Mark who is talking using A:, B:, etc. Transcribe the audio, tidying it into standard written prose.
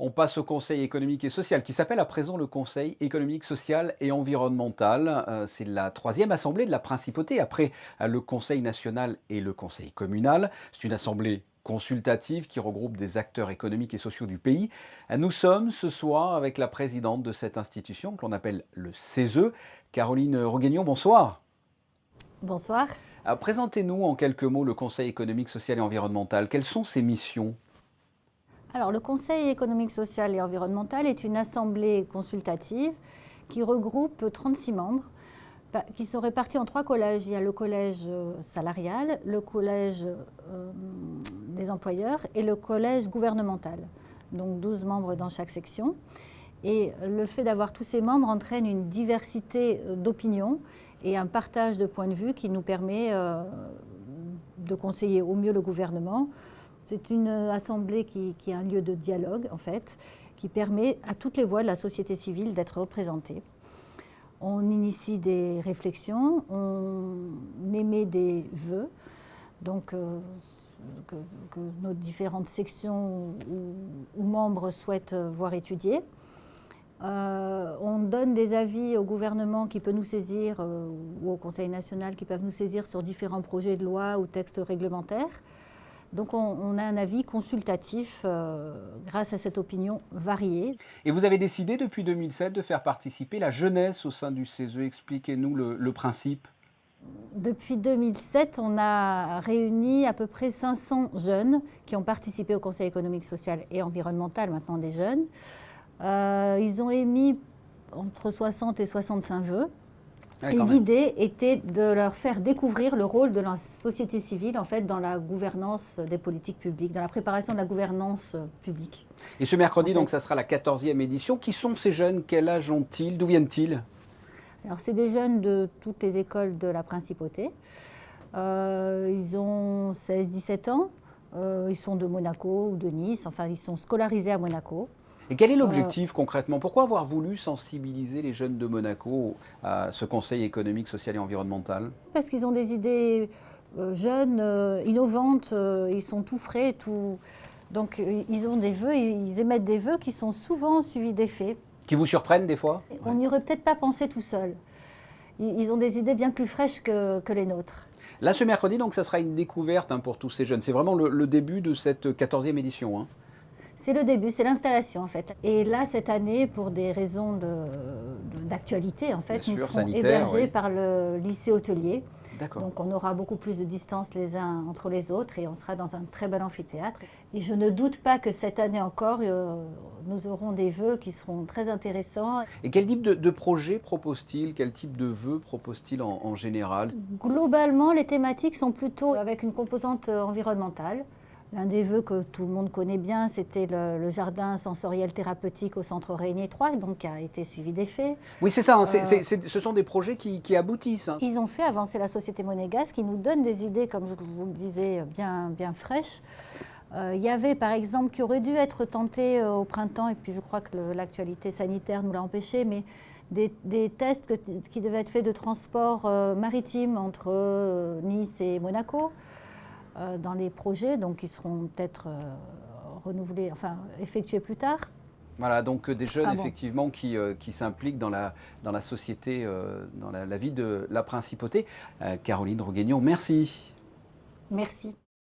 A: On passe au Conseil économique et social, qui s'appelle à présent le Conseil économique, social et environnemental. C'est la troisième assemblée de la Principauté, après le Conseil national et le Conseil communal. C'est une assemblée consultative qui regroupe des acteurs économiques et sociaux du pays. Nous sommes ce soir avec la présidente de cette institution, que l'on appelle le CESE, Caroline Roguignon. Bonsoir.
B: Bonsoir.
A: Présentez-nous en quelques mots le Conseil économique, social et environnemental. Quelles sont ses missions ?
B: Alors, le Conseil économique, social et environnemental est une assemblée consultative qui regroupe 36 membres qui sont répartis en 3 collèges. Il y a le collège salarial, le collège des employeurs et le collège gouvernemental. Donc 12 membres dans chaque section. Et le fait d'avoir tous ces membres entraîne une diversité d'opinions et un partage de points de vue qui nous permet de conseiller au mieux le gouvernement. C'est une assemblée qui est un lieu de dialogue, en fait, qui permet à toutes les voix de la société civile d'être représentées. On initie des réflexions, on émet des vœux, donc que nos différentes sections ou membres souhaitent voir étudier. On donne des avis au gouvernement qui peut nous saisir, ou au Conseil national qui peuvent nous saisir sur différents projets de loi ou textes réglementaires. Donc on a un avis consultatif grâce à cette opinion variée.
A: Et vous avez décidé depuis 2007 de faire participer la jeunesse au sein du CESE. Expliquez-nous le principe.
B: Depuis 2007, on a réuni à peu près 500 jeunes qui ont participé au Conseil économique, social et environnemental, maintenant des jeunes. Ils ont émis entre 60 et 65 vœux. Et l'idée était de leur faire découvrir le rôle de la société civile en fait, dans la gouvernance des politiques publiques, dans la préparation de la gouvernance publique.
A: Et ce mercredi, donc, ça sera la 14e édition. Qui sont ces jeunes? Quel âge ont-ils? D'où viennent-ils?
B: Alors, c'est des jeunes de toutes les écoles de la Principauté. Ils ont 16-17 ans. Ils sont de Monaco ou de Nice. Enfin, ils sont scolarisés à Monaco.
A: Et quel est l'objectif concrètement? Pourquoi avoir voulu sensibiliser les jeunes de Monaco à ce Conseil économique, social et environnemental?
B: Parce qu'ils ont des idées jeunes, innovantes, ils sont tout frais, tout... Donc ils ont des vœux, ils émettent des vœux qui sont souvent suivis d'effets.
A: Qui vous surprennent des fois?
B: On n'y aurait peut-être pas pensé tout seul. Ils ont des idées bien plus fraîches que les nôtres.
A: Là, ce mercredi, donc, ça sera une découverte pour tous ces jeunes. C'est vraiment le début de cette 14e édition. Hein.
B: C'est le début, c'est l'installation en fait. Et là, cette année, pour des raisons d'actualité, en fait, nous serons hébergés par le lycée hôtelier. Donc on aura beaucoup plus de distance les uns entre les autres et on sera dans un très bel amphithéâtre. Et je ne doute pas que cette année encore, nous aurons des vœux qui seront très intéressants.
A: Et quel type de projet propose-t-il? Quel type de vœux propose-t-il en général?
B: Globalement, les thématiques sont plutôt avec une composante environnementale. L'un des vœux que tout le monde connaît bien, c'était le jardin sensoriel thérapeutique au centre Régnier 3, donc qui a été suivi des faits.
A: Oui, c'est ça, ce sont des projets qui aboutissent. Hein.
B: Ils ont fait avancer la société monégasque, qui nous donne des idées, comme je vous le disais, bien fraîches. Il y avait par exemple, qui aurait dû être tenté au printemps, et puis je crois que l'actualité sanitaire nous l'a empêché, mais des tests qui devaient être faits de transport maritime entre Nice et Monaco. Dans les projets, donc qui seront peut-être renouvelés, enfin effectués plus tard.
A: Voilà, donc des jeunes effectivement qui s'impliquent dans la société, dans la vie de la Principauté. Caroline Roguignon, merci.
B: Merci.